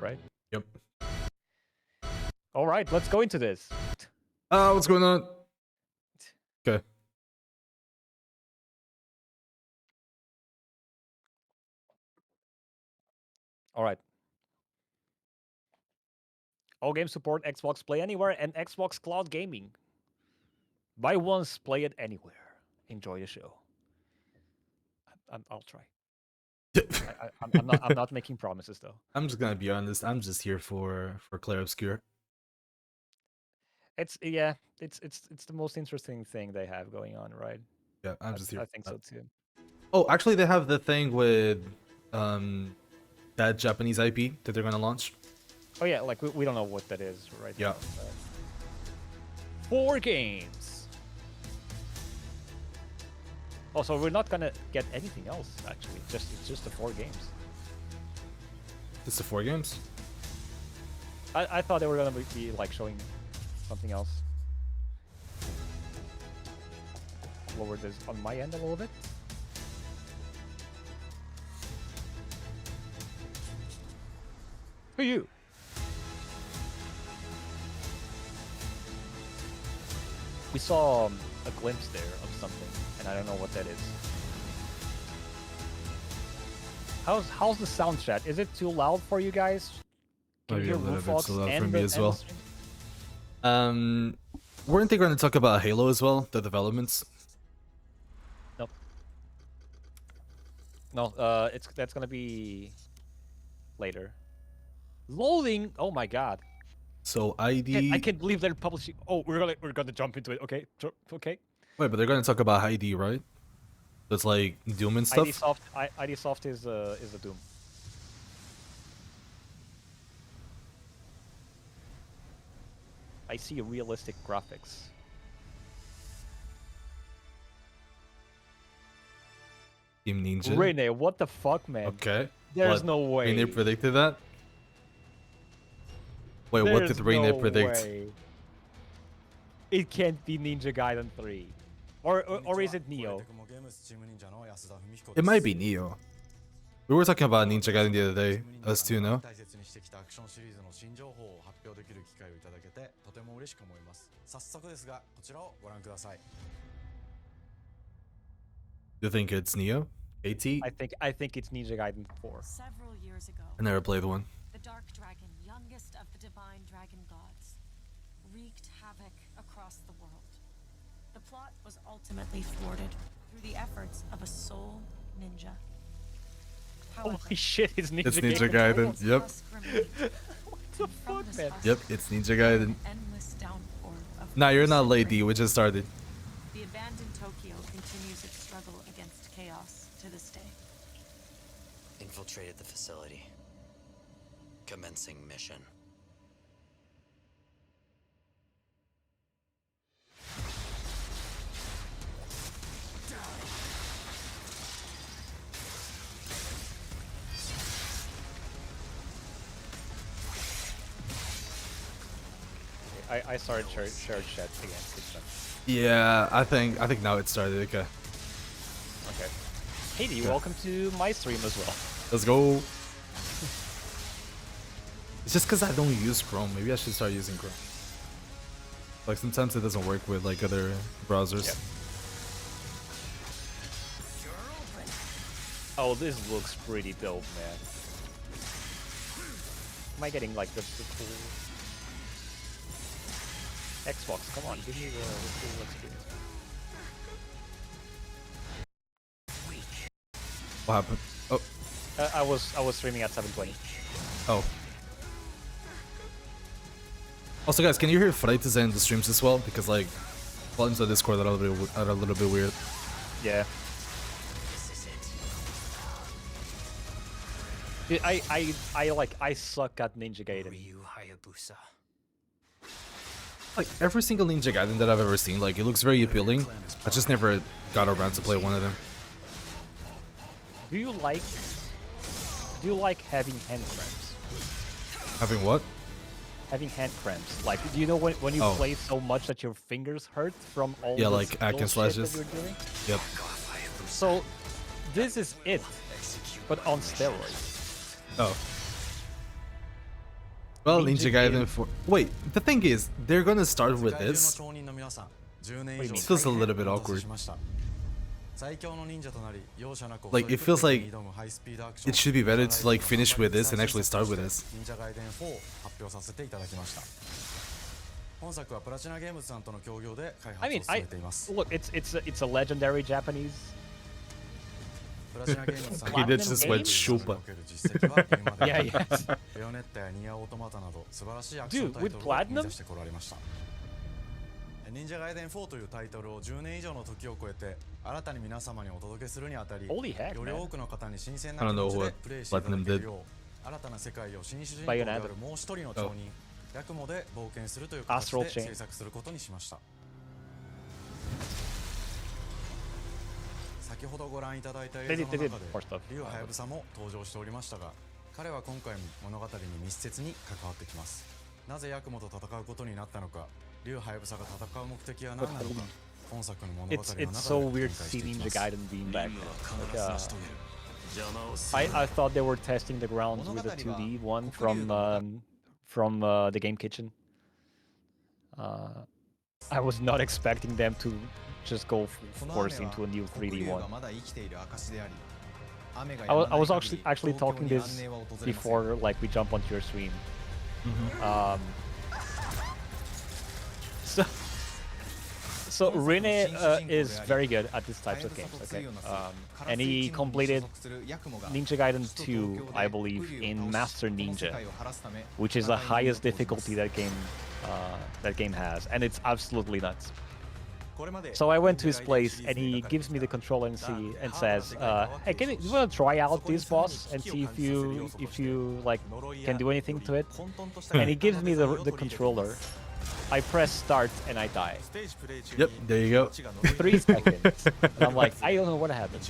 right? Yep. All right, let's go into this. What's going on? Okay. All right. All games support Xbox Play Anywhere and Xbox Cloud Gaming. Buy once, play it anywhere. Enjoy the show. I'll try. I'm not making promises though. I'm just gonna be honest. I'm just here for Claire Obscure. It's the most interesting thing they have going on, right? Yeah, I'm just here. I think so too. Oh, actually, they have the thing with that Japanese IP that they're gonna launch. Oh yeah, like we don't know what that is right Yeah. now. 4 games. Oh, so we're not gonna get anything else actually. It's just the 4 games. It's the 4 games. I thought they were gonna be like showing something else. Lower this on my end a little bit. Who are you? We saw a glimpse there of something, and I don't know what that is. How's the sound chat? Is it too loud for you guys? Can Maybe you a hear little bit Roofox too loud for and me the, as and well. the stream? Weren't they going to talk about Halo as well? The developments. Nope. No, that's gonna be later. Loading. Oh my god. So ID. I can't believe they're publishing. Oh, we're gonna jump into it. Okay, okay. Wait, but they're going to talk about ID, right? That's like Doom and stuff. ID Soft is the Doom. I see realistic graphics. Team Ninja. Rene, what the fuck, man? Okay. There's no way. Rene predicted that? Wait, what did Rene predict? Way. It can't be Ninja Gaiden 3. Or is it Neo? It might be Neo. We were talking about Ninja Gaiden the other day. Us too, no? You think it's Neo? AT? I think it's Ninja Gaiden 4. Several years ago, I never played one. the Dark Dragon, youngest of the divine dragon gods, wreaked havoc across the world. The plot was ultimately thwarted through the efforts of a sole ninja. However, Holy shit, it's Ninja It's Ninja Gaiden. Gaiden. Yep. What the fuck, man? Yep, it's Ninja Gaiden. Endless downpour of Nah, you're not fierce late, D. rain. We just started. The abandoned Tokyo continues its struggle against chaos to this day. Infiltrated the facility. Commencing mission. I started shared chat again. It's done. Yeah, I think now it started. Okay. Okay. Hey, D, welcome to my stream as well. Let's go. It's just because I don't use Chrome. Maybe I should start using Chrome. Like sometimes it doesn't work with like other browsers. Yep. Oh, this looks pretty dope, man. Am I getting like the cool Xbox? Come on, give me the cool experience. What happened? Oh, I was streaming at 720. oh. Also, guys, can you hear Freitas in the streams as well? Because like, volumes on Discord are a little bit weird. Yeah. Dude, I suck at Ninja Gaiden. Ryu Hayabusa. Like every single Ninja Gaiden that I've ever seen, like it looks very appealing. I just never got around to play one of them. Do you like having hand cramps? Having what? Having hand cramps. Like, do you know when you play so much that your fingers hurt from all Yeah, this like hack and bullshit slashes. that you're doing? Yep. So, this is it, but on steroids. Oh. Well, Ninja Ninja Gaiden Gaiden. 4. Wait, the thing is, they're gonna start with this. It feels a little bit awkward. Like, it feels like it should be better to like finish with this and actually start with this. I mean, look, it's a legendary Japanese. He did just went Platinum Shupa. Yeah, yes. Dude, with Platinum? 忍者ガイデン4というタイトルを10年以上の時を超えて新たに皆様にお届けするにあたり、 Holy heck, より man. 多くの方に新鮮 I な don't 気 know 持ちで what プレイしていただ Platinum ける did. よう新たな世界を新主人公であるもう一人の町人ヤクモで冒険するという形 Astral で Chain. 制作することにしました。先ほどご覧いただいた映像 They の did 中で more stuff. リュウハヤブサも登場しておりましたが、彼は今回も物語に密接に関わってきます。なぜヤクモと戦うことになったのか、リュウハヤブサが戦う目的は何なのか、本作の物語の中 It's で so 展 weird 開 to して see いき Ninja ます。 Gaiden being back. I thought they were testing the grounds with a 2D one from the game kitchen. I was not expecting them to just go full force into a new 3D one. I was actually talking this before, like we jump onto your stream. So so Rene is very good at these types of games, okay? And he completed Ninja Gaiden 2, I believe, in Master Ninja, which is the highest difficulty that game has, and it's absolutely nuts. So I went to his place, and he gives me the controller and says, "Hey, you wanna try out this boss and see if you like can do anything to it?" And he gives me the controller. I press start and I die. Yep, there you go. 3 seconds. And I'm like, I don't know what happened.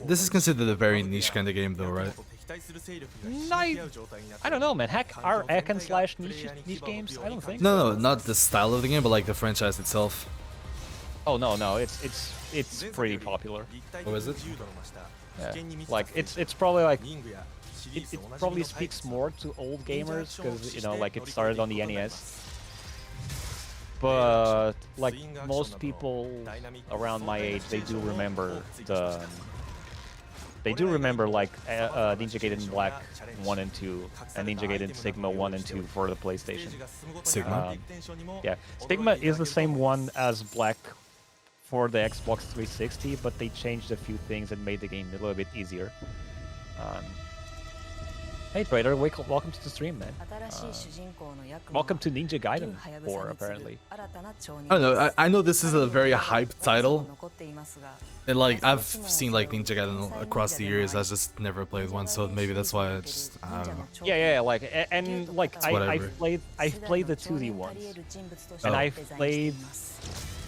This is considered a very niche kind of game, though, right? I don't know, man. Are hack and slash niche games? I don't think. No, not the style of the game, but like the franchise itself. Oh no, it's pretty popular. What is it? Yeah. Like it's probably like it probably speaks more to old gamers because you know like it started on the NES. But like most people around my age, they do remember like Ninja Gaiden Black 1 and 2 and Ninja Gaiden Sigma 1 and 2 for the PlayStation. Sigma? Yeah, Sigma is the same one as Black for the Xbox 360, but they changed a few things and made the game a little bit easier. Hey Trader, welcome to the stream, man. Welcome to Ninja Gaiden 4, apparently. I don't know, I know this is a very hyped title, and like I've seen like Ninja Gaiden across the years, I just never played one, so maybe that's why I just, I don't know. Yeah, like, and like It's I've played the 2D ones, and Oh. I've played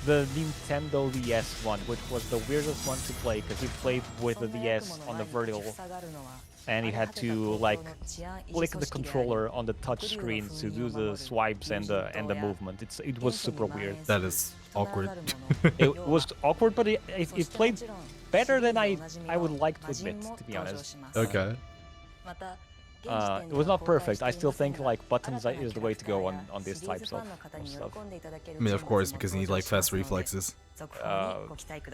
the Nintendo DS one, which was the weirdest one to play because you played with the DS on the vertical, and you had to like click the controller on the touch screen to do the swipes and the movement. It was super weird. That is awkward. It was awkward, but it played better than I would like to admit, to be honest. Okay. It was not perfect. I still think like buttons is the way to go on these types of stuff. I mean, of course, because you need like fast reflexes.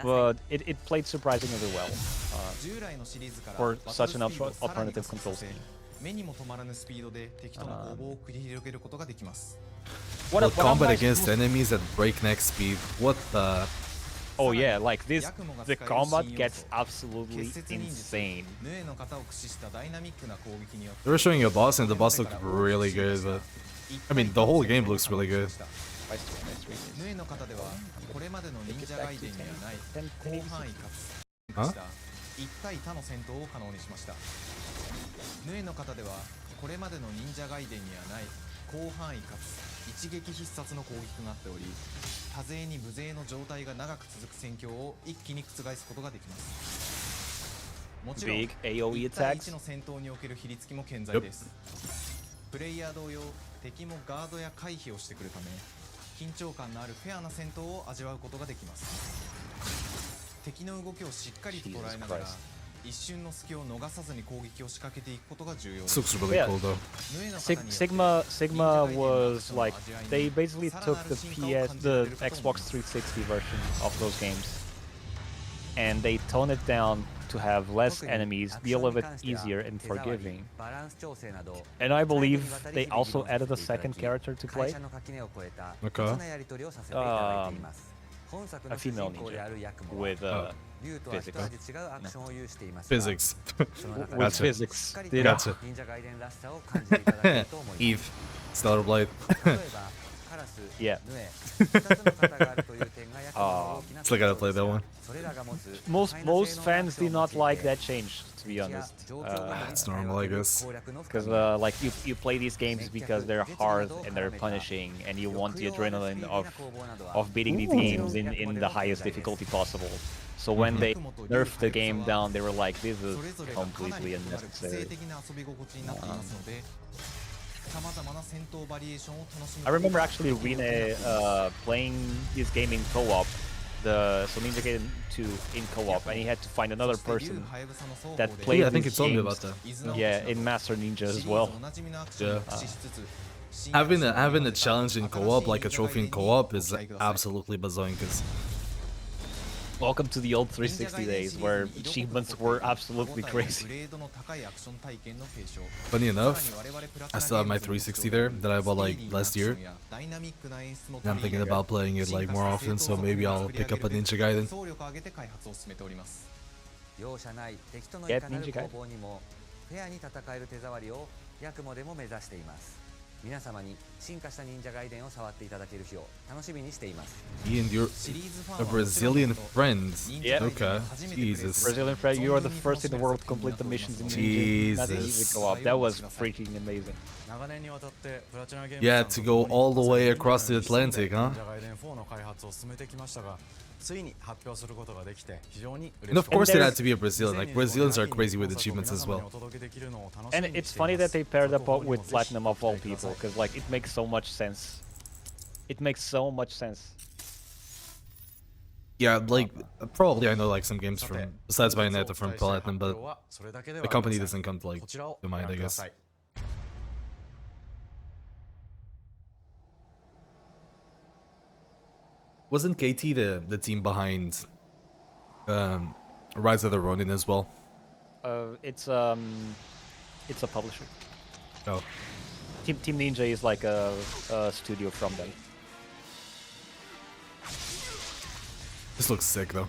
But it played surprisingly well for such an alternative control scheme. Well, combat against enemies at breakneck speed. What the? Oh yeah, like the combat gets absolutely insane. They were showing a boss, and the boss looked really good, but I mean, the whole game looks really good. Huh? 一対他の戦闘を可能にしました。ヌエの方ではこれまでの忍者ガイデンにはない広範囲かつ一撃必殺の攻撃となっており、多勢に無勢の状態が長く続く戦況を一気に覆すことができます。もちろん Big AoE 1対 attacks. 1の戦闘における比率も健在です。プレイヤー同様、敵もガードや回避をしてくるため、緊張感のあるフェアな戦闘を味わうことができます。敵の動きをしっかりと捉えながら一瞬の隙を逃さずに攻撃を仕掛けていくことが重要です。 This looks really Yeah. cool though. Sigma was like they basically took the Xbox 360 version of those games, and they toned it down to have less enemies, be a little bit easier and forgiving. And I believe they also added a second character to play. Okay. A female ninja with physics. Physics. With Gotcha. physics. Gotcha. Eve. Stellar Blade. Yeah. Still gotta play that one. Most fans did not like that change, to be honest. It's normal, I guess. Because like you play these games because they're hard and they're punishing, and you want the adrenaline of beating these games in the highest difficulty possible. So when they nerfed the game down, they were like, this is completely unnecessary. I remember actually Rene playing this game in co-op, so Ninja Gaiden 2 in co-op, and he had to find another person that played. Yeah, I think these he told me games, about that. Yeah, in Master Ninja as well. Yeah. Having a challenge in co-op, like a trophy in co-op, is absolutely bazoinkas. Welcome to the old 360 days where achievements were absolutely crazy. Funny enough, I still have my 360 there that I bought like last year. And I'm thinking about playing it like more often, so maybe I'll pick up a Ninja Gaiden. Get Ninja Gaiden. 皆様に進化した忍者ガイデンを触っていただける日を楽しみにしています。 Me and your a Brazilian friend. Yeah. Okay. Jesus. Brazilian friend, you are the first in the world to complete the missions in Ninja. Not easy co-op. That was freaking amazing. Yeah, to go all the way across the Atlantic, huh? And of course it had to be a Brazilian. Like Brazilians are crazy with achievements as well. And it's funny that they paired up with Platinum of all people, because like it makes so much sense. It makes so much sense. Yeah, like probably I know like some games from besides Bayonetta from Platinum, but the company doesn't come to like to mind, I guess. Wasn't KT the team behind Rise of the Ronin as well? It's a publisher. Oh. Team Ninja is like a studio from them. This looks sick though.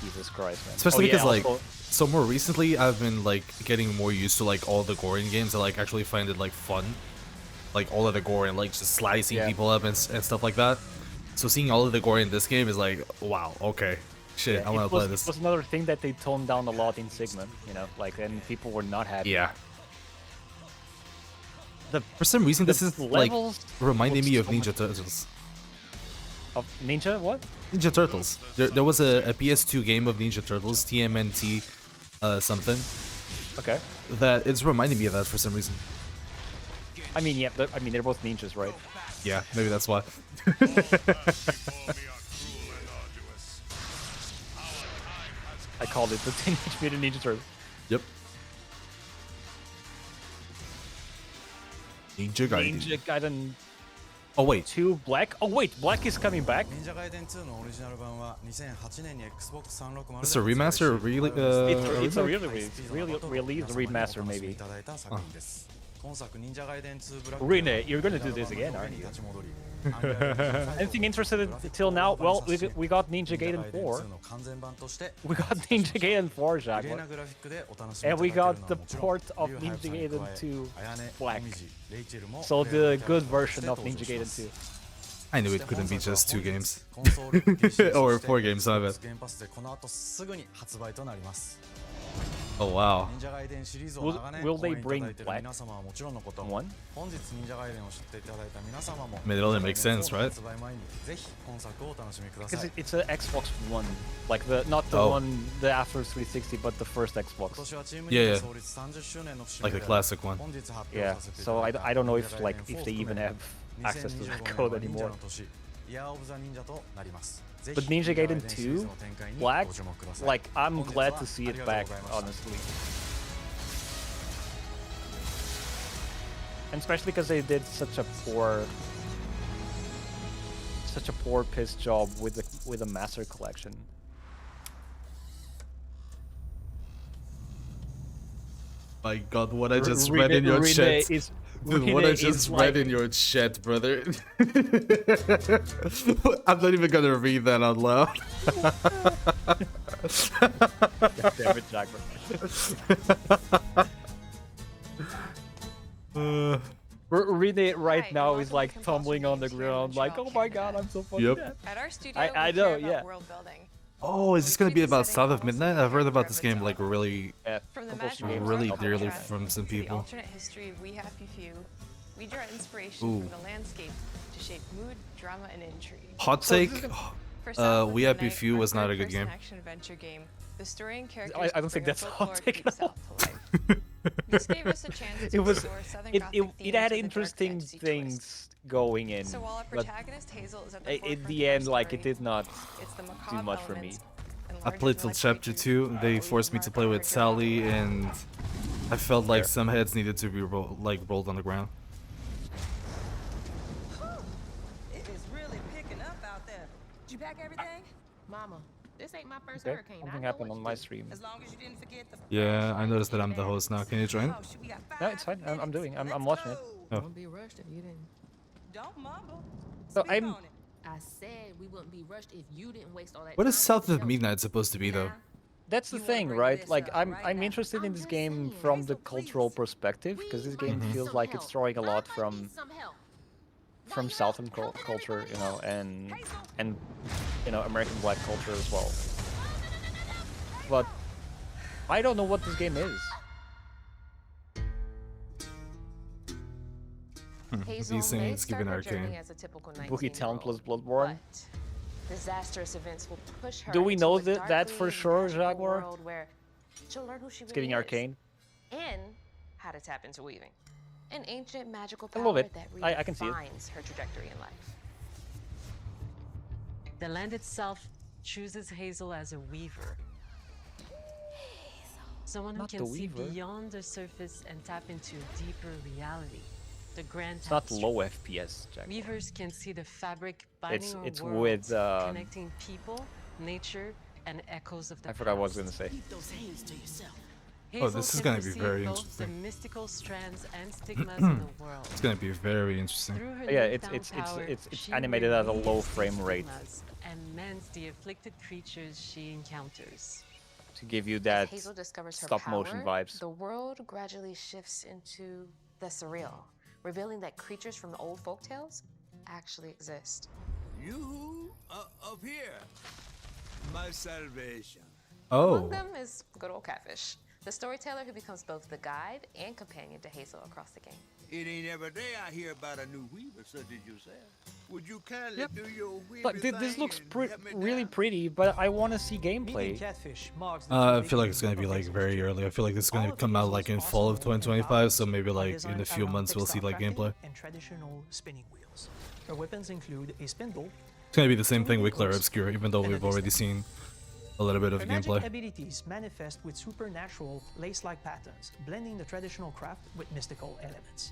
Jesus Christ, man. Especially because like also, so more recently I've been like getting more used to like all the gore in games. I like actually find it like fun. Like all of the gore and like just slicing people up and stuff like that. So seeing all of the gore in this game is like, wow, okay, shit, yeah, I want to play this. It was another thing that they toned down a lot in Sigma, you know, like, and people were not happy. Yeah. For some reason, this is like reminding me of Ninja Turtles. Of Ninja? What? Ninja Turtles. There was a PS2 game of Ninja Turtles, TMNT, something. Okay. That it's reminding me of that for some reason. I mean, yeah, I mean they're both ninjas, right? Yeah, maybe that's why. I called it the Teenage Mutant Ninja Turtles. Yep. Ninja Gaiden. Ninja Gaiden. Oh wait. 2 Black? Oh wait, Black is coming back? This is a remaster? Really? It's a really release remaster, maybe. Rene, you're gonna do this again, aren't you? Anything interested till now? Well, we got Ninja Gaiden 4. We got Ninja Gaiden 4, Jacques. And we got the port of Ninja Gaiden 2 Black. So the good version of Ninja Gaiden 2. I knew it couldn't be just 2 games. Or 4 games, my bad. Oh wow. Will they bring Black 1? I mean, it only makes sense, right? Because it's an Xbox One, like not the one the after 360, but the first Xbox. Yeah, like the classic one. Yeah. So I don't know if they even have access to that code anymore. But Ninja Gaiden 2, Black, like, I'm glad to see it back, honestly. And especially because they did such a poor piss job with the Master Collection. My God, what I just read in your chat. Dude, what I just read in your chat, brother. I'm not even gonna read that out loud. Damn it, Jack. Rene right now is like tumbling on the ground, like, oh my God, I'm so fucking dead. At our studio, I know, yeah. world building. Oh, is this gonna be about South of Midnight? I've heard about this game like really From the really dearly from some to the people. alternate history we happy few, we draw inspiration from the landscape to shape mood, drama, and intrigue. Hot take, For South of We Happy Midnight, Few our was not a good third-person game. action-adventure game. The story and characters I don't think bring that's our hot folklore take deep at all. south to life. This gave us a chance to It was, explore Southern it Gothic themes had with a dark interesting fantasy things twist. going in, So while our but protagonist Hazel is at the in forefront the of our end, like, story, it did not it's the do macabre much for me. elements and I played till larger-than-life chapter creatures 2. They that forced me leave to mark play on with our Sally, journey. and I felt like Fair. some heads needed to be rolled on the ground. It is really picking up out there. Did you pack everything? Mama, this ain't my first Okay, hurricane. I something know happened what on you my do. stream. As long as you didn't forget the Yeah, I noticed that I'm the host now. Can you join? Oh, shoot, we got No, it's fine. 5 I'm minutes. doing. I'm Let's watching it. go. Oh. Won't be rushed if you didn't. Don't mumble. So Speak I'm- on it. I said we wouldn't be rushed if you didn't waste all that What time is South with of the Midnight supposed to be though? Now, That's the You wanna thing, bring right? this Like, up I'm right now. interested in I'm this just game saying. from the Hazel, cultural please. perspective, because this we game might need feels some like it's help. drawing a I lot might from need some help. from Southern culture, you know, and you know, American Black culture as well. But I don't know what this game is. Hazel These may things start given her journey arcane. as a typical Boogie Town 19-year-old, plus Bloodborne. but disastrous events will push her Do we into know a that for darkly sure, magical Jaguar? world where she'll learn who she It's really giving is, arcane. and how to tap into weaving, an ancient magical A power little bit. that I can see it. redefines her trajectory in life. The land itself chooses Hazel as a weaver. Someone who Not can the see weaver. beyond the surface and tap into a deeper reality. The grand It's not tapestry. low FPS, Jack. Weavers can see the fabric binding our It's worlds, with, connecting people, nature, and echoes of the I forgot what I was past. gonna say. Keep those hands to yourself. Hazel this is can gonna be perceive very both interesting. the mystical strands and stigmas in the world. It's gonna be very interesting. Through her Yeah, it's newfound power, she animated at a low relieves the frame rate stigmas and mends the afflicted creatures she encounters. to give you As that Hazel discovers her stop motion power, vibes. the world gradually shifts into the surreal, revealing that creatures from the old folktales actually exist. You up here, my salvation. Among Oh, them is good old Catfish, the storyteller who becomes both the guide and companion to Hazel across the game. It ain't every day I hear about a new weaver such as yourself. Would you kindly Yep. do your weaving But this thing looks and help me really down? pretty, but I want to see gameplay. I feel like it's gonna be like very early. I feel like it's gonna come out like in fall of 2025, so maybe like in a few months we'll see like gameplay. And traditional spinning wheels. Her weapons include a spindle. It's gonna be the same thing with Claire Obscure, even though we've already seen a little bit of Her magic gameplay. abilities manifest with supernatural lace-like patterns, blending the traditional craft with mystical elements.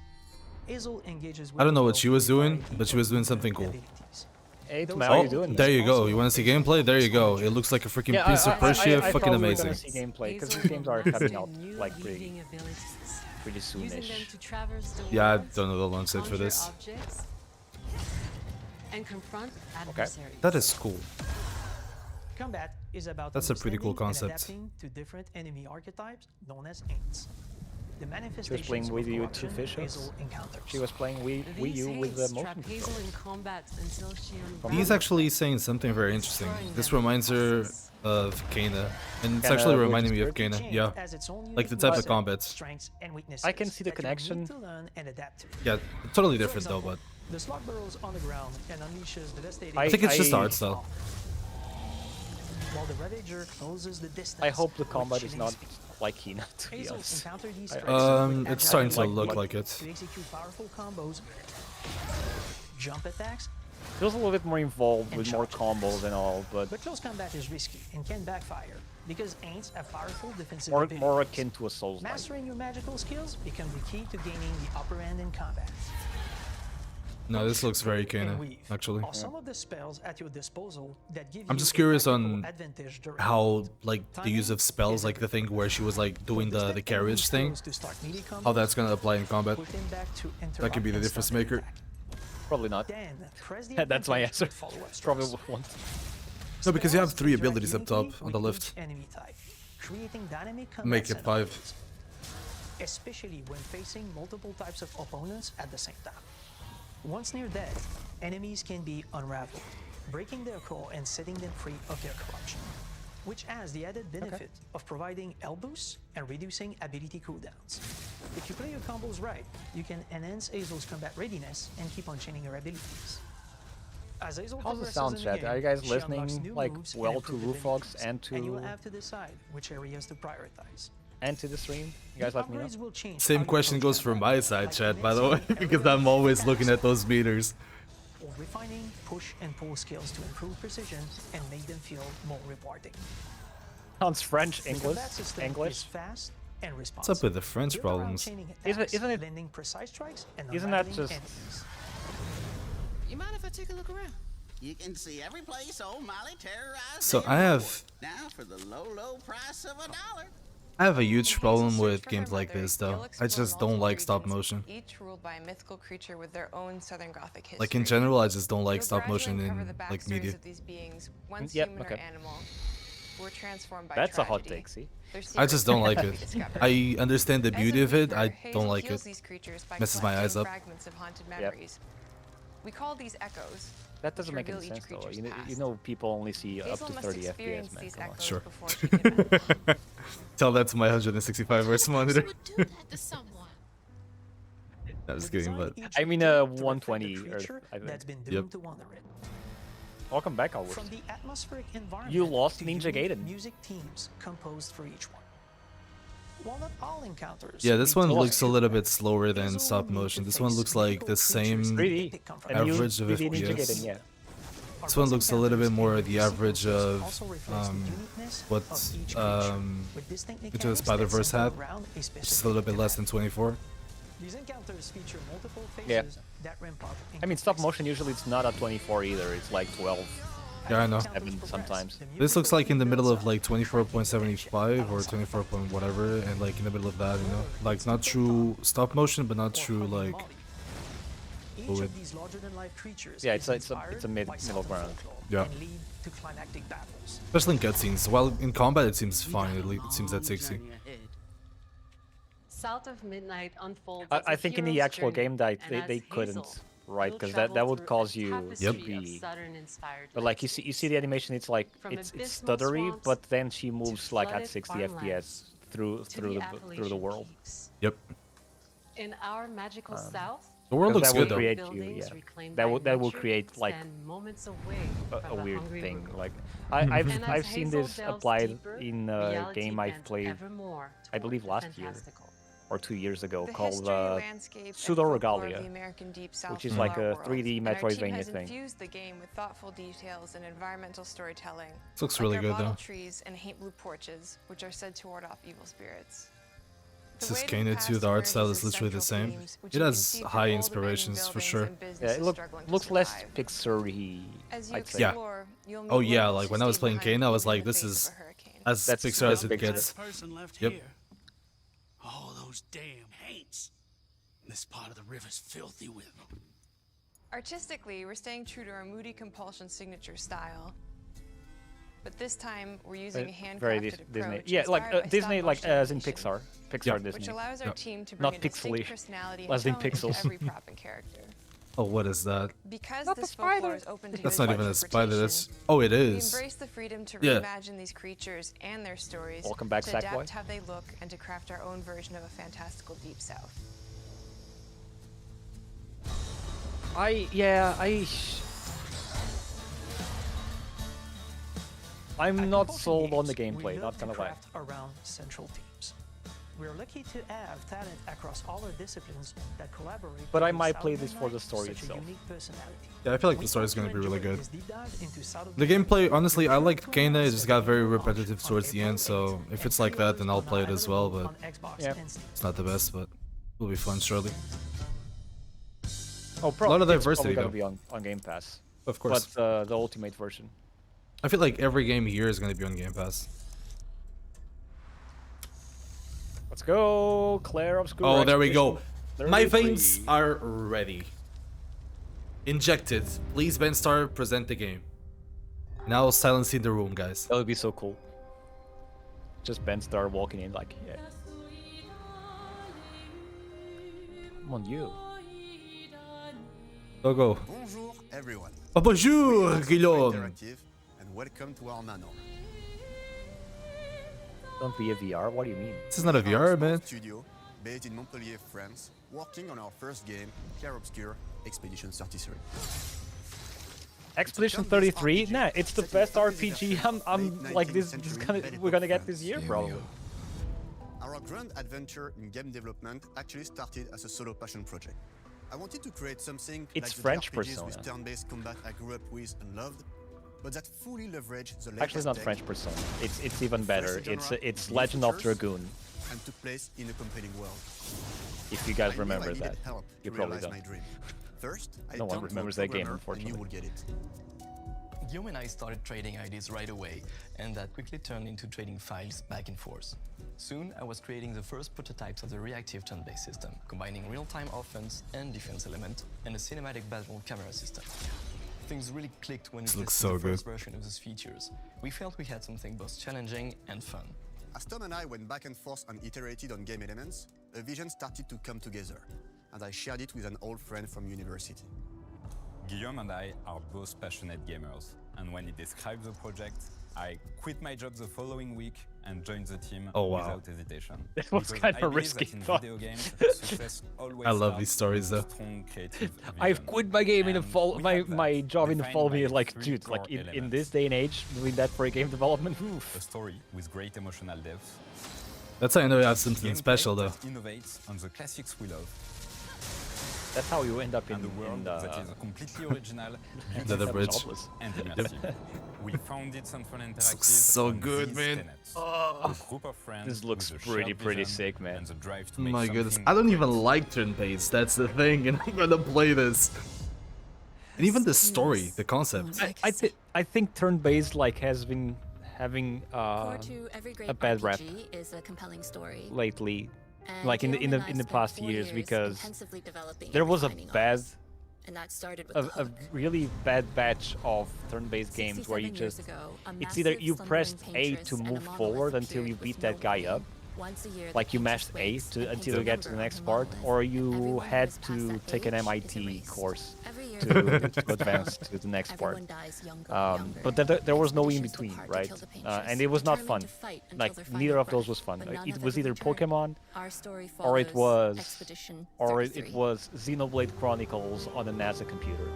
Hazel engages with I don't know the what world she was through a doing, variety but she of was doing different something cool. abilities. Hey, Those Tomo, how you Oh, doing? there you go. You want to see gameplay? There you go. It looks like a freaking Yeah, piece of Persia. I Fucking probably amazing. gonna see gameplay because Hazel these games will are master coming out new like weaving abilities, pretty using them soonish. to traverse the Yeah, I world, don't know the launch date for conjure this. objects, and confront adversaries. That is cool. Combat is about That's a pretty cool understanding and concept. adapting to different enemy archetypes known as aints. The manifestations playing Wii U with two corruption fishes. Hazel encounters. She was playing Wii These U with the hates motion trap Hazel control. in combat until she He's unravels actually saying something very interesting. This reminds her of Kana, and it's Kana actually with reminding me of Spirit? Kana. Each Yeah, ant has its own like the unique type of mindset, combat. strengths, and weaknesses I can see the that you need connection. to learn and adapt to. Yeah, totally For different though, example, but the slug burrows on the ground and unleashes devastating. I think it's just I- art style. While the Ravager closes the distance. I hope the with combat is chilling not speed. like Hina, to be Hazel honest. encounter these I- threats with It's agile starting to like look blood. like it. to execute powerful combos, jump attacks, Feels a little bit more involved and with more charge combos and all, but But close combat is risky and can backfire because aints have powerful defensive more abilities. akin to a Souls-like. Mastering your magical skills become the key to gaining the upper hand in combat. No, this looks very And canon, weave actually. are some of the spells at your disposal that give I'm you just a curious tactical on advantage during how, like, the use of spells, like the thing where she was, like, doing the carriage thing, how that's gonna apply in combat. That could be the difference maker. Probably not. Then press the That's my advantage answer. with follow-up Probably strikes. won't. No, because you have 3 Spells abilities up interact top uniquely on the with left. each enemy type, creating dynamic combat Make it 5. scenarios, especially when facing multiple types of opponents at the same time. Once near death, enemies can be unraveled, breaking their core and setting them free of their corruption, which has the added benefit of providing health boosts and reducing ability cooldowns. If you play your combos right, you can enhance Hazel's combat readiness and keep on chaining her abilities. As Hazel How's the progresses sound, in chat? game, Are you guys she unlocks listening new like moves and well to improved Roof Fox abilities, and you will to have to decide which areas to prioritize. the stream? You guys let me know. Upgrades will change how Same you question approach goes from combat, my side, like chat, by the way, enhancing because area I'm always and looking at access, those meters. or refining push and pull skills to improve precision and make them feel more rewarding. Sounds French, The English, combat system is English. fast and responsive. What's up with the French Built around problems? chaining Isn't attacks, it- blending precise strikes and Isn't that unraveling just- enemies. You mind if I take a look around? You can see every place old Molly terrorized. So I have Now for the low price of $1. I have a huge problem Search with for games her like mother, this, you'll though. I explore just don't multiple like stop regions, motion. each ruled by a mythical creature with their own Southern Gothic history. Like in general, I just don't like You'll stop motion gradually uncover in the like backstories media. of these beings, once Yep, human okay. or animal, who were transformed by That's a hot tragedy. take, see? Their I just secrets don't will like never it. be discovered. I understand the As beauty a of it. weaver, I Hazel don't like heals it. these creatures by Messes my eyes collecting up. fragments of haunted Yep. memories. We call these echoes. That doesn't which make any reveal each sense though. creature's You past. know people only see up Hazel to must 30 experience FPS, man. these Come on. echoes Sure. before she can mend. Tell that to my 165 Hz monitor. do that to someone? I'm just kidding, but I mean, 120 That's Earth, I think. been Yep. doomed to wander it. Welcome back, Albert. From the atmospheric environment You lost to Ninja unique Gaiden. music themes composed for each one. While not all encounters yeah, this lead one to looks a true little threat, bit slower than Hazel stop will need motion. to This one face looks like mythical the creatures same 3D. that come from And you- average of 3D Ninja FPS. Gaiden, yeah. This one looks a little bit more the Sequences average of also reflects the uniqueness what of each creature, with distinct Into the mechanics that Spider-Verse center had, around a which is specific a little bit less threat. than 24. These encounters feature multiple phases Yeah. that ramp up in I mean, stop motion usually it's not at 24 either. It's like 12, Yeah, I know. 7 sometimes. This looks like in the middle of like 24.75 or 24 point whatever, and like in the middle of that, you know, like not true stop motion, but not true like. Each fluid. of these larger-than-life creatures Yeah, is it's a inspired middle by Southern ground. folklore Yeah. and lead to climactic battles. Especially in cutscenes. While in combat, it seems fine. It seems at 60. South of Midnight unfolds. I think in the actual game that they couldn't, right? Because that would cause you to be. But like you see the animation, it's like it's stuttery, but then she moves like at 60 FPS through the world. Yep. In our magical South, The world looks that will good though. create you, yeah. That will create like moments away a weird hungry thing. river. Like And I've as seen Hazel this delves applied deeper, in a reality game I've bends played, evermore I toward believe the last year fantastical. or 2 years ago, The called history, landscape, and Pseudo folklore of Regalia, the American Deep South which is fill like our a world, 3D and our team Metroidvania has thing. infused the game with thoughtful details and environmental storytelling. This looks like really our good, bottle though. trees and hate blue porches, which are said to ward off evil spirits. This The is way the Kena past too. The art emerges style as is literally the central same. themes, which It you can has see high through old abandoned inspirations for buildings sure. and Yeah, businesses it struggling to looks less survive. Pixar-y, As you I'd say. Yeah. explore, you'll meet Oh yeah, locals like who when I was stayed playing behind Kena, I was even in like, the this face is of a hurricane. as That's Pixar as it Pixar. gets. Person left Yep. here. All those damn haints. This part of the river's filthy with them. Artistically, we're staying true to our moody compulsion signature style. But this time, we're using a Very handcrafted Disney. approach Yeah, like inspired by Disney, stop like motion as in animation, Pixar, Pixar Yeah. Disney. which allows our Yeah. team to Not bring a distinct pixely, personality as in and tone pixels. to every prop and character. Oh, what is that? Because Not the this folklore spider. is open to That's human not even a spider. That's interpretation, oh, it we is. embrace the freedom to Yeah. reimagine these creatures and their stories, Welcome back, to Sackboy. adapt how they look, and to craft our own version of a fantastical Deep South. I'm At not Compulsion sold on the Games, we gameplay, love not to gonna lie. craft around central themes. We're lucky to have talent across all our disciplines that collaborate. But to I give might play Southern this for the Night story such a itself. unique personality. Yeah, I feel like the We story is hope gonna you be really enjoy good. this deep dive into Southern The Night. gameplay, honestly, I like Kena. It just got very repetitive towards the end, so if it's like that, then I'll play it as well. But Yeah. it's not the best, but it'll be fun surely. Oh, A lot of it's diversity, probably though. gonna be on Game Pass. Of course. But the Ultimate version. I feel like every game here is gonna be on Game Pass. Let's go, Claire Obscure. Oh, there we go. Expedition My 33. veins are ready. Injected. Please, Ben Star, present the game. Now silence in the room, guys. That would be so cool. Just Ben Star walking in like, yeah. Come on, you. Go, go. Bonjour everyone. Oh, bonjour, Welcome to Guillaume. Interactive, and welcome to our manor. Don't be a VR. What do you mean? This is not a VR, man. Studio based in Montpellier, France, working on our first game, Clair Obscure Expedition 33. Expedition 33? Nah, it's the best RPG. I'm like this we're gonna get this year probably. Our grand adventure in game development actually started as a solo passion project. I wanted to create something It's like the French RPGs Persona. with turn-based combat I grew up with and loved, but that fully leveraged the latest Actually, it's not tech, French Persona. It's even better. refresh the It's genre, Legend new of features, Dragoon. and took place in a compelling world. If you guys I knew remember I needed that, help you to probably realize don't. my dream. First, I No one turned to a remembers that game, programmer I knew unfortunately. would get it. Guillaume and I started trading ideas right away, and that quickly turned into trading files back and forth. Soon, I was creating the first prototypes of the reactive turn-based system, combining real-time offense and defense element, and a cinematic battle camera system. Things really clicked when we This looks tested so the first good. version of those features. We felt we had something both challenging and fun. As Tom and I went back and forth and iterated on game elements, a vision started to come together, and I shared it with an old friend from university. Guillaume and I are both passionate gamers, and when he described the project, I quit my job the following week and joined the team Oh, wow. without hesitation. That was Because kind I of believe risky that in thought. video games, success always I love starts these stories, with though. a strong creative I've vision. quit my game in the And fall. we My have that, my job in the defined fall. by Me like, three dude, core like in elements. this day and age, doing that for a game development. Oof. A story with great emotional depth. That's how I know you have something Gameplay special, though. that innovates on the classics we love. That's how you end up in And a world that is completely original, Under the bridge. jobless, and immersive. We founded Central Interactive. looks so on good, these man. tenets. Oh. A group of friends This looks with a shared pretty vision sick, man. and the drive to make My goodness, something I don't great. even like turn-based. That's the thing, and I'm gonna play this. And even the story, the concept. I think turn-based like has been having Core to every great a bad rap RPG is a compelling story. lately, And like in Guillaume and I the spent past 4 years, years because intensively developing there and was a refining bad ours. And that started with a, the a hook. really bad batch of turn-based games where you 67 years just ago, a it's either massive you slumbering pressed A paintress to and a move monolith forward until you appeared beat with that no guy name. up, Once a year, the like you paintress mashed A waits to and until you paints a get to the number next on part, monolith. or you Everyone who had has passed to that take an age is MIT erased. course Every year, to, the number to keeps advance growing. to the next part. Everyone dies younger and younger. But there was no in Expeditions between, depart to right? kill the paintress, And it was not fun. determined to fight until Like their final neither of those breath, was fun. but none It have was ever either returned. Pokemon, Our story or it follows was, Expedition or it 33. was Xenoblade Chronicles on a NASA computer.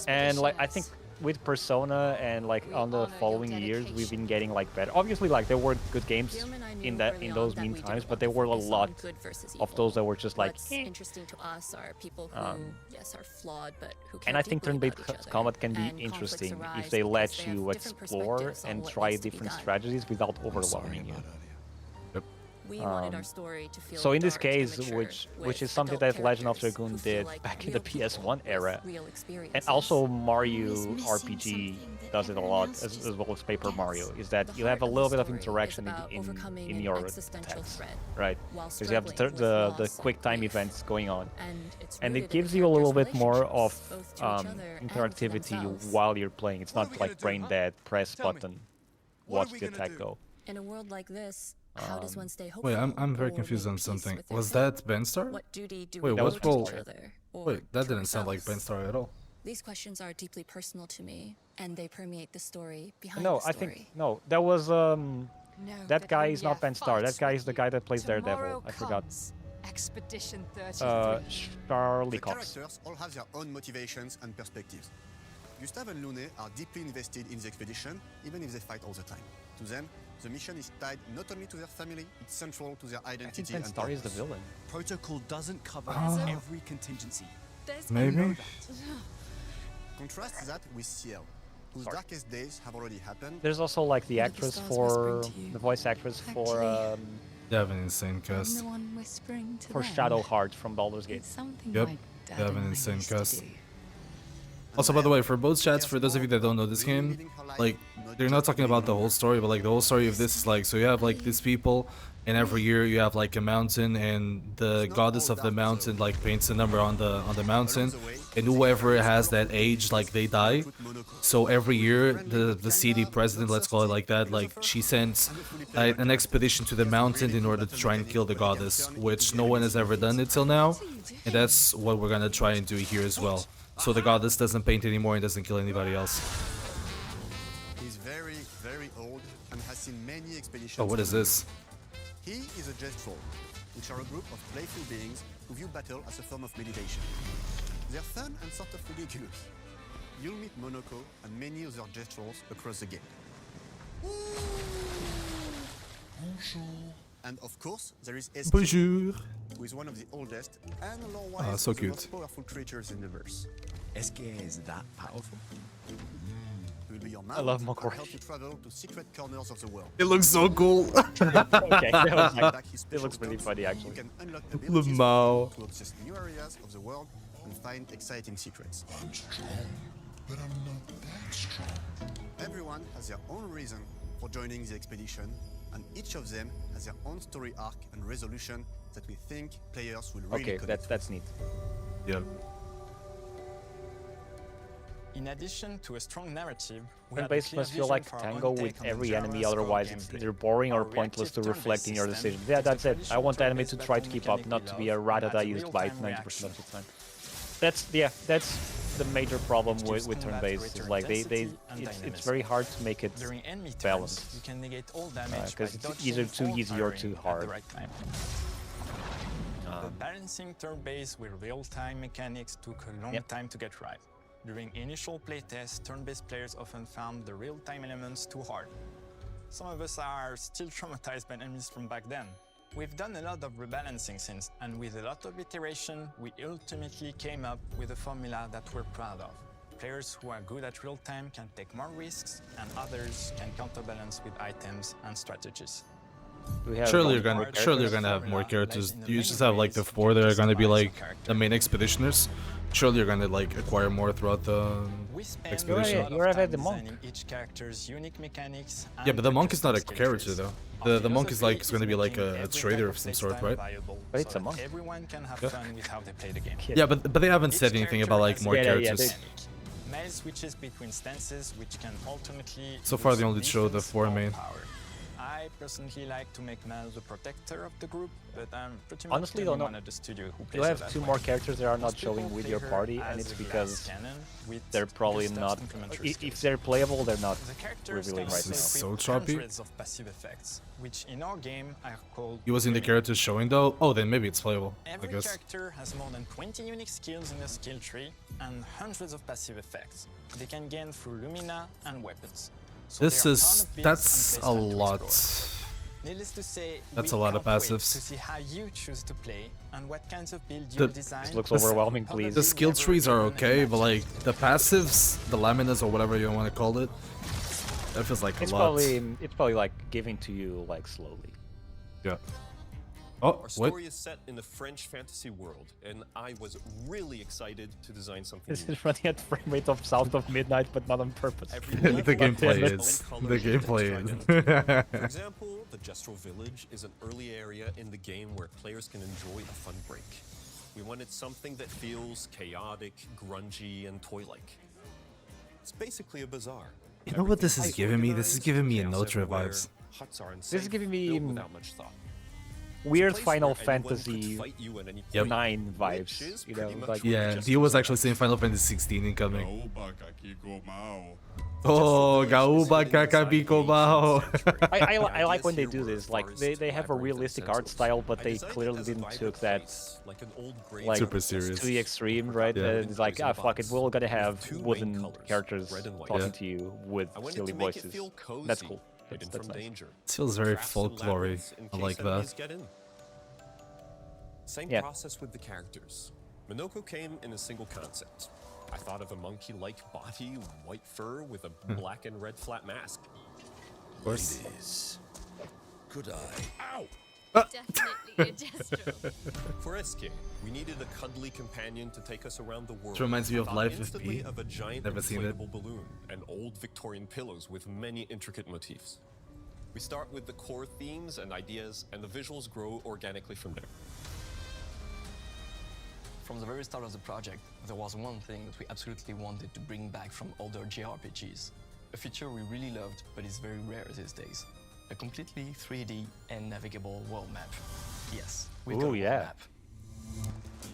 And like I think with Persona and like on the following years, we've been getting like better. Obviously, like there were good games Guillaume and I knew in that early in on those that we mean didn't times, but want there to were a focus on lot good versus of evil. those that were just like. What's interesting to us are people who, yes, are flawed, but who care And I think deeply turn-based about each other. combat can be And conflicts interesting arise if they because let they have you different explore perspectives on and what try needs to be different done. strategies without overwhelming you. We wanted our story to feel So in this dark and case, mature, which with is something adult that Legend of characters Dragoon who feel did like back in real the people PS1 with era, real and experiences. also Mario RPG does it a lot, as well as Paper Mario, is that you have a little bit of interaction in your attacks, right? Because you have the quick time events going on, and it gives you a little bit more of interactivity while you're playing. It's not like brain dead, press button, watch the attack go. In a world like this, how does one stay hopeful? Wait, I'm very or confused make on peace something. with their Was fate? that Ben Star? What duty do Wait, we what owe to role? each other? Or Wait, that to didn't sound like Ben ourselves? Star at all. These questions are deeply personal to me, and they permeate the story behind No, the I story. think no. That was that guy is not Ben Star. That guy is the guy that plays Daredevil. I forgot. Expedition 33. Charlie The Cox. characters all have their own motivations and perspectives. Gustave and Lune are deeply invested in the expedition, even if they fight all the time. To them, the mission is tied not only to their family, it's central to their identity and Starry is the purpose. villain. Protocol doesn't cover every contingency. Maybe. Contrast that with Ciel, whose darkest days have already happened. There's also like the actress for the voice actress for They have an insane cast. for Shadowheart from Baldur's Gate. Yep, they have an insane cast. Also, by the way, for both chats, for those of you that don't know this game, like, they're not talking about the whole story, but like the whole story of this is like, so you have like these people, and every year you have like a mountain, and the goddess of the mountain like paints a number on the mountain, and whoever has that age, like they die. So every year the city president, let's call it like that, like she sends an expedition to the mountain in order to try and kill the goddess, which no one has ever done it till now, and that's what we're gonna try and do here as well. So the goddess doesn't paint anymore and doesn't kill anybody else. He's very, very old and has seen many expeditions. Oh, what is this? He is a Jest Troll, which are a group of playful beings who view battle as a form of meditation. They're fun and sort of ridiculous. You'll meet Monoko and many other Jest Trolls across the game. And of course, there is Eski, Bonjour. who is one of the oldest and lore-wise so the cute. most powerful creatures in the verse. Eski is that powerful? He will be your I love mount Mokori. and help you travel to secret corners of the world. It looks so cool. Okay, that was like, Back his it special looks really stones, funny you actually. can unlock abilities Mao. to access new areas of the world and find exciting secrets. I'm strong, but I'm not that strong. Everyone has their own reason for joining the expedition, and each of them has their own story arc and resolution that we think players will really Okay, connect that's neat. Yep. In addition to a strong narrative, we And had a base clear must feel vision like for our tango own take with on the every enemy, genre's core otherwise it's gameplay. either boring or Our pointless to reactive reflect in your turn-based decisions. system Yeah, that's takes it. the I want the enemy to traditional try to turn-based keep up, battle not to be a mechanic rat we that I love, used and by real-time 90% of the time. That's the major problem with turn-based. Is like it's very hard to make it During enemy turns, balanced you can negate all damage because by it's either dodging too or easy or firing too at hard. the right time. But balancing turn-based with real-time mechanics took a long time to get right. During initial playtests, turn-based players often found the real-time elements too hard. Some of us are still traumatized by enemies from back then. We've done a lot of rebalancing since, and with a lot of iteration, we ultimately came up with a formula that we're proud of. Players who are good at real-time can take more risks, and others can counterbalance with items and strategies. Surely you're gonna have more characters. You just have like the 4 that are gonna be like the main expeditioners. Surely you're gonna like acquire more throughout the expedition. You already had the monk. Each character's unique mechanics. Yeah, but the monk is not a character though. The monk is like it's gonna be like a trader of some sort, right? But it's a monk. Everyone can have Yeah. fun with how they play the game. Yeah, but they haven't said anything about like more characters. Male switches between stances, which can ultimately. So far, they boost only show the defense 4 or main. power. I personally like to make Mal the protector of the group, but I'm pretty much Honestly, the though, one no. at the studio who You plays her have that 2 way. more characters that are not Most people showing with play your her party, as and it's a because glass cannon with they're probably Gustav's not. complementary If skills. they're playable, they're not The characters revealing can right also now. This is equip so choppy. hundreds of passive effects, which in our game are called. He was in the characters showing though. Oh, then maybe it's playable. I Every guess. character has more than 20 unique skills in their skill tree and hundreds of passive effects. They can gain through Lumina and weapons. So This there are is ton of builds that's and a playstyle to lot. explore. Needless to say, That's we a lot of can't wait passives. to see how you choose to play and what kinds of build The- you'll design. This looks overwhelming, please. The skill trees are okay, but like the passives, the laminas or whatever you want to call it, that feels like a It's lot. probably like giving to you like slowly. Yeah. Oh, Our what? story is set in the French fantasy world, and I was really excited to design something This new. is running at frame rate of South of Midnight, but not on purpose. The gameplay is. The gameplay is. For example, the Gestrel Village is an early area in the game where players can enjoy a fun break. We wanted something that feels chaotic, grungy, and toy-like. It's basically a bazaar. You know what this is giving me? This is giving me a Notre vibes. Huts are This is unsafe, giving me built without much thought. weird place Final where anyone could Fantasy fight you at any Yep. point, 9 which vibes, is you know, pretty much like what Yeah, just he was was actually seeing Final Fantasy 16 incoming. The Oh, Gestro Village is Gauba hidden inside the Kakabiko 18th Bao. century. I like The when they ideas do here this. were Like they forests, have a labyrinth, and realistic art sentinels. style, but I they designed it clearly as a didn't vibrant took that place, like an old gray like Super serious. to the extreme, right? Yeah. And it's like, ah, fuck it, we're gonna have two main wooden colors, characters red and white. talking Yeah. to you with I wanted silly to make it voices. feel cozy, That's cool. hidden That's from nice. danger. It feels very Traps and folklore-y. labyrinths in I case like enemies that. get in. Same Yeah. process with the characters. Minoko came in a single concept. I thought of a monkey-like body, white fur with a black and red flat mask. Of course. Ladies, could I? Ow! Definitely a Destro. For SK, we needed a cuddly companion to take us around the world. This reminds me of Thought Life with instantly P. of a giant Never seen it. inflatable balloon and old Victorian pillows with many intricate motifs. We start with the core themes and ideas, and the visuals grow organically from there. From the very start of the project, there was one thing that we absolutely wanted to bring back from older JRPGs. A feature we really loved, but is very rare these days. A completely 3D and navigable world map. Yes, we got a Ooh, world yeah. map.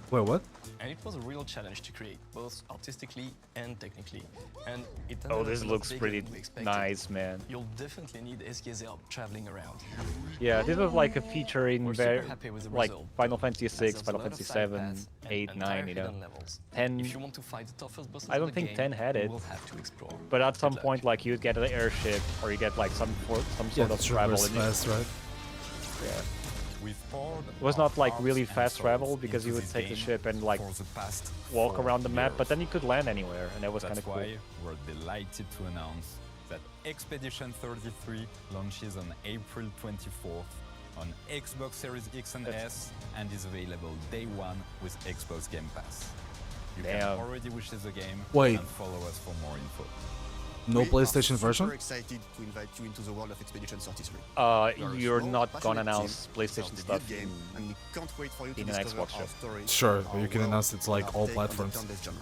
Wait, what? And it was a real challenge to create, both artistically and technically. And it Oh, ended this up a lot looks bigger pretty than we expected. nice, man. You'll definitely need SK's help traveling around. Yeah, this was like a feature in We're very super happy with the like result, Final Fantasy as 6, there's a Final lot of Fantasy side 7, paths and 8, entire 9, you know. hidden levels. 10 If you want to fight the toughest bosses I don't of the think game, 10 had you it. will have to explore. But at some Good point, like you'd get an airship, or you get like some Yeah, sort of the travel. traverse in it. fast, right? Yeah. We've poured It was not like our really hearts and fast travel souls because you into would this take the game ship and like for the past walk 4 around the map, years. but then you could land anywhere, and that was kind That's of cool. why we're delighted to announce that Expedition 33 launches on April 24th on Xbox Series X and S and is available day one with Xbox Game Pass. You Damn. can already wish the game Wait. and follow us for more info. No We PlayStation are version? super excited to invite you into the world of Expedition 33. You're small, not gonna passionate announce team PlayStation of the stuff good game, and we can't wait for you to in an discover Xbox our show. story, Sure, our you can world, announce it's and like our all take on the platforms. turn-based genre.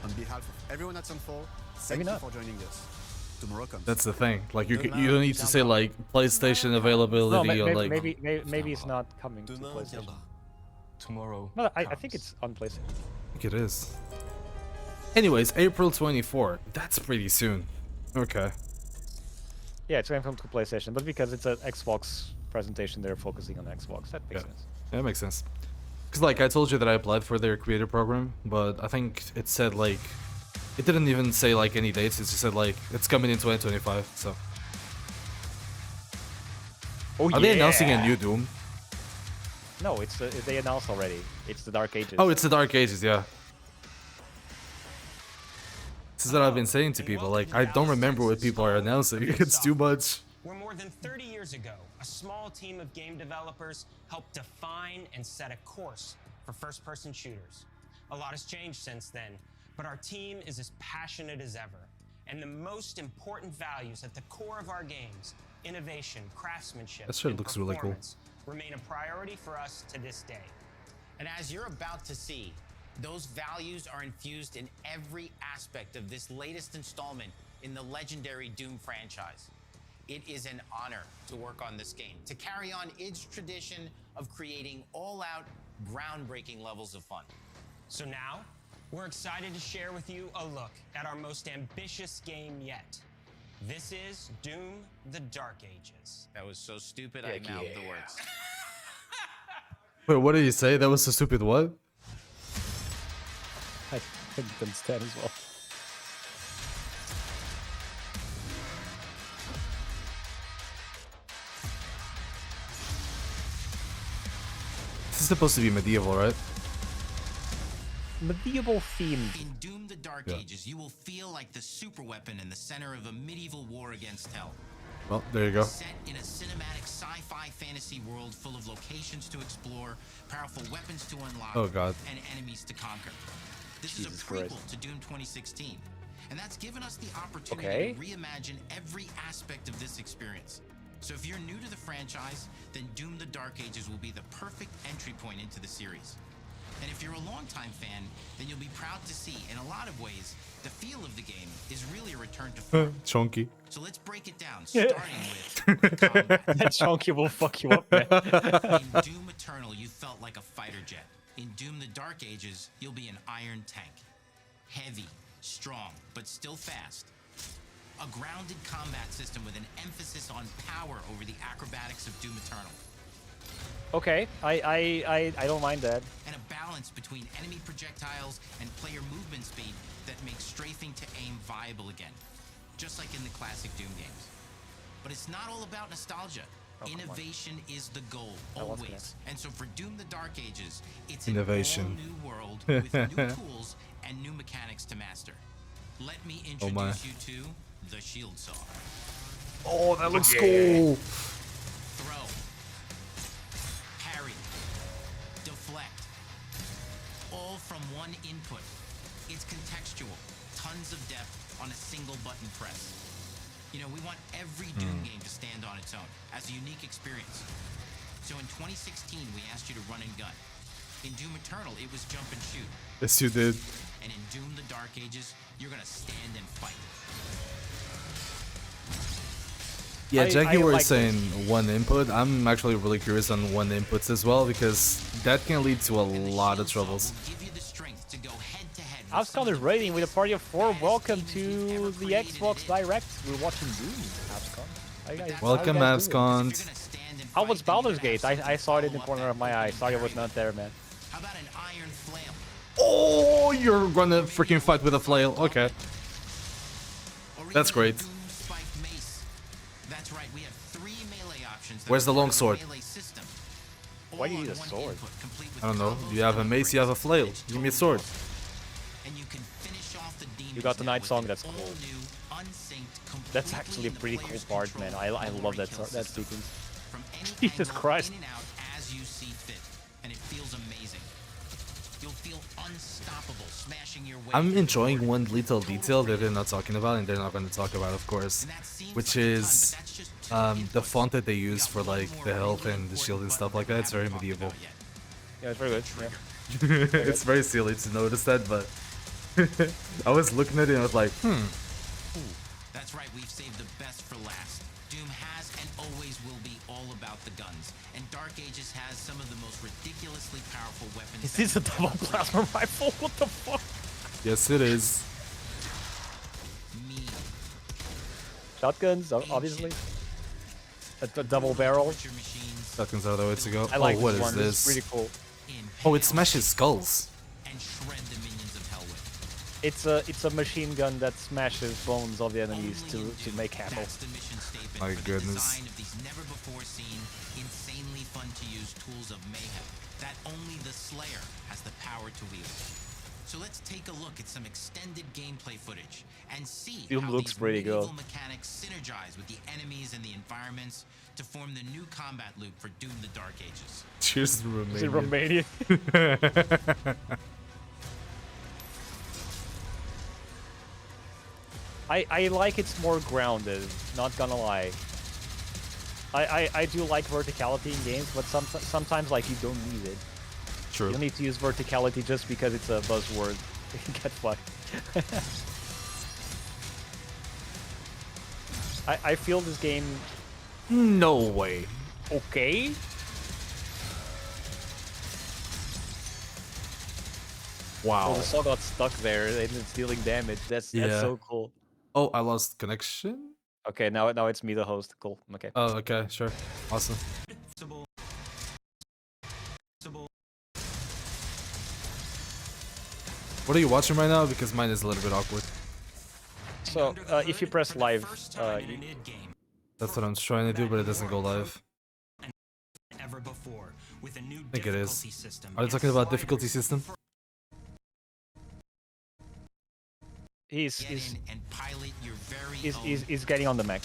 On behalf of everyone at Sunfall, thank Maybe you not. for joining us. Tomorrow comes. That's the thing. Like you don't need to say like PlayStation availability No, or like. maybe it's not coming to PlayStation. Tomorrow. No, I think it's on PlayStation. I think it is. Anyways, April 24. That's pretty soon. Okay. Yeah, it's going to come to PlayStation, but because it's an Xbox presentation, they're focusing on Xbox. That makes sense. Yeah, that makes sense. Because like I told you that I applied for their creator program, but I think it said like it didn't even say like any dates. It just said like it's coming in 2025. So. Oh, Are they announcing a new Doom? No, it's they announced already. It's the Dark Ages. Oh, it's the Dark Ages, yeah. This is what I've been saying to people. Like, I don't remember what people are announcing. It's too much. Where more than 30 years ago, a small team of game developers helped define and set a course for first-person shooters. A lot has changed since then, but our team is as passionate as ever. And the most important values at the core of our games, innovation, craftsmanship, That shit and looks really cool. performance, remain a priority for us to this day. And as you're about to see, those values are infused in every aspect of this latest installment in the legendary Doom franchise. It is an honor to work on this game, to carry on its tradition of creating all-out, groundbreaking levels of fun. So now, we're excited to share with you a look at our most ambitious game yet. This is Doom: The Dark Ages. That was so stupid, I mouthed the words. Wait, what did you say? That was so stupid. What? I couldn't understand as well. This is supposed to be medieval, right? Medieval themed. In Doom: The Dark Ages, you will feel like the superweapon in the center of a medieval war against hell. Well, there you go. Set in a cinematic sci-fi fantasy world full of locations to explore, powerful weapons to unlock, Oh, God. and enemies to conquer. This Jesus is a prequel Christ. to Doom 2016, and that's given us the opportunity Okay. to reimagine every aspect of this experience. So if you're new to the franchise, then Doom: The Dark Ages will be the perfect entry point into the series. And if you're a longtime fan, then you'll be proud to see, in a lot of ways, the feel of the game is really a return to form. Chunky. So let's break it down. starting with combat. That chunky will fuck you up, man. In Doom Eternal, you felt like a fighter jet. In Doom the Dark Ages, you'll be an iron tank. Heavy, strong, but still fast. A grounded combat system with an emphasis on power over the acrobatics of Doom Eternal. Okay, I don't mind that. And a balance between enemy projectiles and player movement speed that makes strafing to aim viable again. Just like in the classic Doom games. But it's not all about nostalgia. Innovation is the goal, always. And so for Doom the Dark Ages, it's an all-new world with new tools and new mechanics to master. Let me introduce you to the Shield Saw. Oh, that looks cool. Throw. Parry. Deflect. All from one input. It's contextual. Tons of depth on a single button press. You know, we want every Doom game to stand on its own as a unique experience. So in 2016, we asked you to run and gun. In Doom Eternal, it was jump and shoot. Yes, you did. And in Doom the Dark Ages, you're gonna stand and fight. Yeah, Jackie were like saying one input. I'm actually really curious on one inputs as well, because that can lead to a lot of troubles. I was rating with a party of 4. Welcome to the Xbox Direct. We're watching Doom, Abscon. Welcome, Abscon. How was Baldur's Gate? I saw it in the corner of my eye. Sorry I was not there, man. How about an iron flail? Oh, you're gonna freaking fight with a flail. Okay. That's great. That's right, we have 3 melee options. Where's the long sword? Why do you need a sword? I don't know. You have a mace, you have a flail. Give me a sword. You got the night song, that's cool. That's actually a pretty cool part, man. I love that sequence. Jesus Christ. As you see fit, and it feels amazing. You'll feel unstoppable, smashing your way. I'm enjoying one little detail that they're not talking about, and they're not going to talk about, of course, which is the font that they use for like the health and the shield and stuff like that. It's very medieval. Yeah, it's very good. Yeah. It's very silly to notice that, but I was looking at it and I was like, That's right, we've saved the best for last. Doom has and always will be all about the guns, and Dark Ages has some of the most ridiculously powerful weapons. Is this a double plasma rifle? What the fuck? Yes, it is. Shotguns, obviously. A double barrel. Shotguns are the way to go. I like what this is one. this? It's pretty cool. Oh, it smashes skulls. And shred the minions of hell with. It's a machine gun that smashes bones of the enemies to make ammo. My goodness. Design of these never before seen, insanely fun to use tools of mayhem that only the Slayer has the power to wield. So let's take a look at some extended gameplay footage and see Doom how looks these pretty medieval good. mechanics synergize with the enemies and the environments to form the new combat loop for Doom the Dark Ages. Cheers to Romania. Is it Romanian? I like it's more grounded, not gonna lie. I do like verticality in games, but sometimes like you don't need it. True. You don't need to use verticality just because it's a buzzword. Get fucked. I feel this game... No way. Okay. Wow. Oh, the saw got stuck there and it's dealing damage. That's so cool. Oh, I lost connection? Okay, now it's me, the host. Cool. Okay. Oh, okay, sure. Awesome. What are you watching right now? Because mine is a little bit awkward. So, if you press live, that's what I'm trying to do, but it doesn't go live. Ever before, with a new I think it is. difficulty system. Are they talking about difficulty system? He's getting on the mech.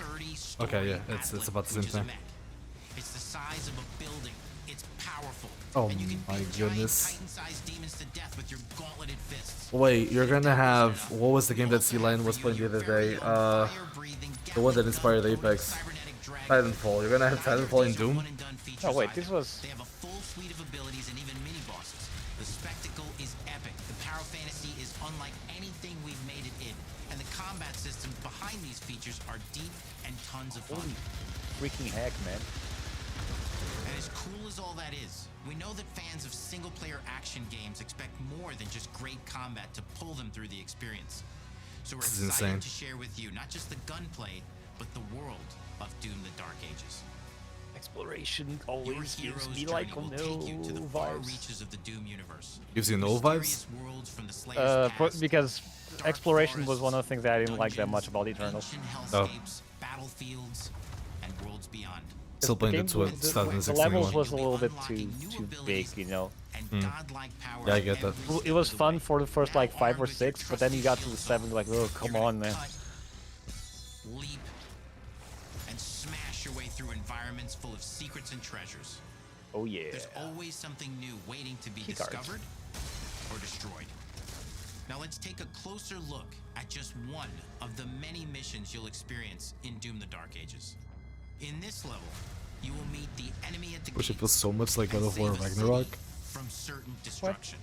Okay, yeah, it's about the same thing. It's the size of a building. It's powerful. Oh and you can my beat goodness. giant Titan-sized demons to death with your gauntleted fists. Wait, you're gonna have... What was the game that C-Line was playing the other day? The one that inspired Apex. Titanfall. You're gonna have Titanfall in Doom? Oh wait, this was... They have a full suite of abilities and even mini-bosses. The spectacle is epic. The power fantasy is unlike anything we've made it in. And the combat systems behind behind these features are deep and tons of fun. Holy freaking heck, man. And as cool as all that is, we know that fans of single-player action games expect more than just great combat to pull them through the experience. So we're This is excited insane. to share with you not just the gunplay, but the world of Doom: The Dark Ages. Exploration Your always hero's gives me journey like will no take you to the far vibes. reaches of the Doom universe. Gives you no vibes? Worlds from the Slayer's past, Because exploration was one of the things that I didn't like that much about Eternal. ancient Oh. hellscapes, battlefields, and worlds beyond. Still playing the The 2016 levels one. was a little bit too big, you know. Yeah, I get that. It was fun for the first like 5 or 6, but then you got to the 7, like, oh, come on, man. Leap and smash your way through environments full of secrets and treasures. Oh yeah. There's always something new waiting to be Keycards. discovered or destroyed. Now let's take a closer look at just one of the many missions you'll experience in Doom: The Dark Ages. In this level, you will meet the enemy at the Which it gate feels so much like God of War and save a Ragnarok. city from certain destruction.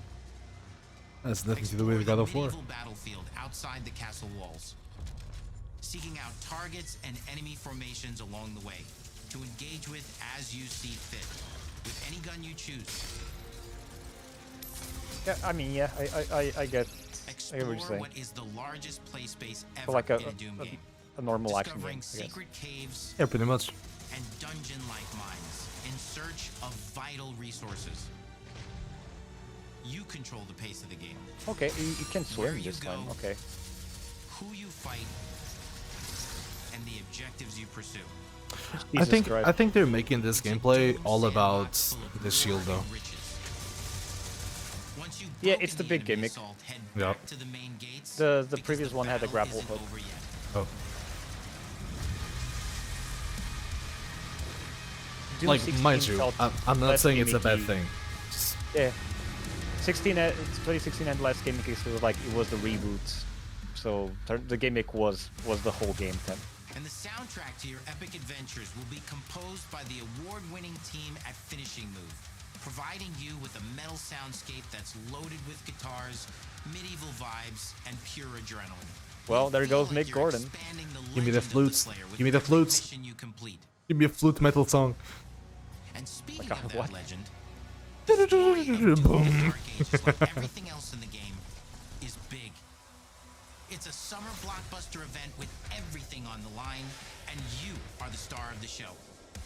Has nothing to do with God of War. Medieval battlefield outside the castle walls, seeking out targets and enemy formations along the way to engage with as you see fit, with any gun you choose. Yeah, I mean, yeah, I get what you're Explore saying. what is the largest play space So ever like in a Doom game. a normal action game, Discovering I guess. secret caves Yeah, pretty much. and dungeon-like mines in search of vital resources. You control the pace of the game. Okay, you can Where swim you this time, go, okay. Who you fight, and the objectives you pursue. I think they're making this gameplay all about the shield though. Yeah, it's the big gimmick. Yeah. The previous one had a grapple hook. Oh. Doom Like, 16 mind you, felt I'm not less saying it's a bad gimmicky. thing. Yeah. 2016 and less gimmicky, so like it was the reboot. So the gimmick was the whole game then. And the soundtrack to your epic adventures will be composed by the award-winning team at Finishing Move, providing you with a metal soundscape that's loaded with guitars, medieval vibes, and pure adrenaline. Well, there goes Mick Gordon. Give me the flutes. Give me the flutes. Give me a flute metal song. And speaking Like, of what? that legend, the story of Doom: The Boom. Dark Ages, like everything else in the game, is big. It's a summer blockbuster event with everything on the line, and you are the star of the show.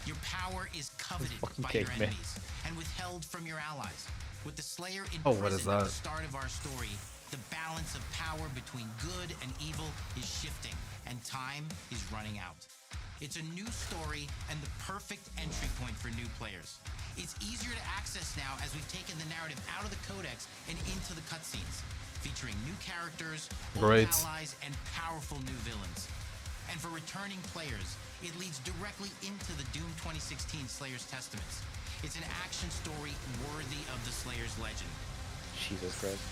Your power is coveted Fucking by cake, your man. enemies and withheld from your allies. With the Slayer in Oh, what is prison at that? the start of our story, the balance of power between good and evil is shifting, and time is running out. It's a new story and the perfect entry point for new players. It's easier to access now as we've taken the narrative out of the codex and into the cutscenes, featuring new characters, old Great. allies, and powerful new villains. And for returning players, it leads directly into the Doom 2016 Slayer's Testaments. It's an action story worthy of the Slayer's legend. Jesus Christ.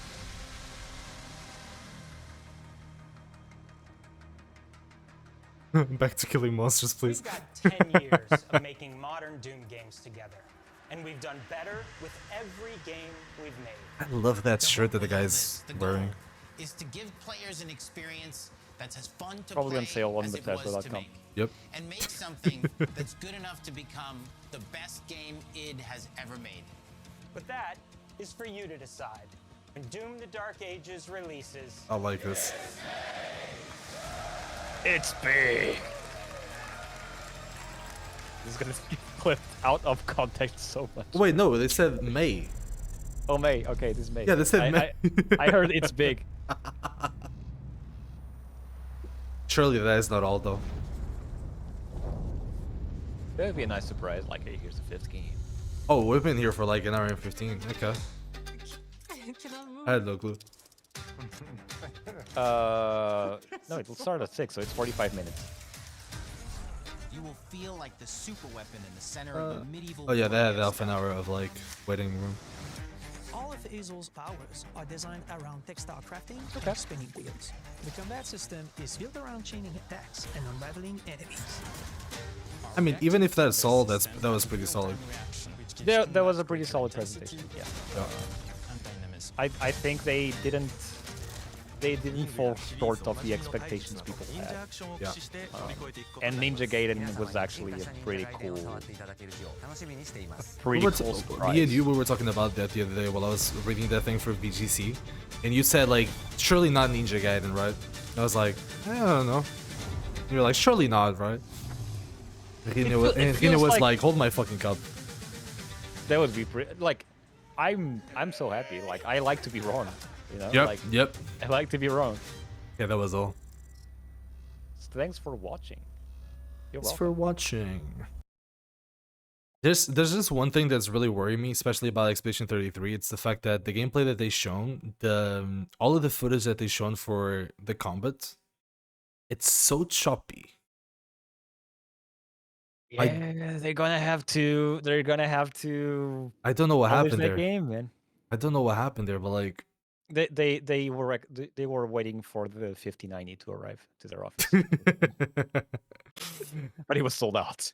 Back to killing monsters, please. We've got 10 years of making modern Doom games together, and we've done better with every game we've made. I love that shirt that the guy's wearing. Is to give players an experience that's as fun to Probably play on sale on as it was to Bethesda.com. make. Yep. And make something that's good enough to become the best game id has ever made. But that is for you to decide. When Doom: The Dark Ages releases, I like this. It's big. This is gonna be clipped out of context so much. Wait, no, they said May. Oh, May. Okay, this is May. Yeah, they said May. I heard it's big. Surely that is not all though. That would be a nice surprise. Like, hey, here's the 5th game. Oh, we've been here for like an hour and 15. Okay. I had no clue. No, it'll start at 6, so it's 45 minutes. You will feel like the super weapon in the center of a medieval Oh yeah, they had warrior half an hour of like waiting room. All of Azel's powers are designed around textile crafting and spinning wheels. The combat system is built around chaining attacks and unraveling enemies. I mean, even if that's all, that was pretty solid. That was a pretty solid presentation. Yeah. I think they didn't they didn't fall short of the expectations people had. Yeah. And Ninja Gaiden was actually a pretty cool, me and you, we were talking about that the other day while I was reading that thing for VGC, and you said like, surely not Ninja Gaiden, right? I was like, I don't know. And you're like, surely not, right? And Hina was like, hold my fucking cup. That would be pretty. Like, I'm so happy. Like, I like to be wrong. You know? Yep. Like, Yep. I like to be wrong. Yeah, that was all. Thanks for watching. You're Thanks welcome. for watching. There's just one thing that's really worrying me, especially about Expedition 33. It's the fact that the gameplay that they've shown, all of the footage that they've shown for the combat, it's so choppy. Yeah, they're gonna have to. They're gonna have to. I don't know what polish happened that there. game, man. I don't know what happened there, but like, They were waiting for the 5090 to arrive to their office, but it was sold out.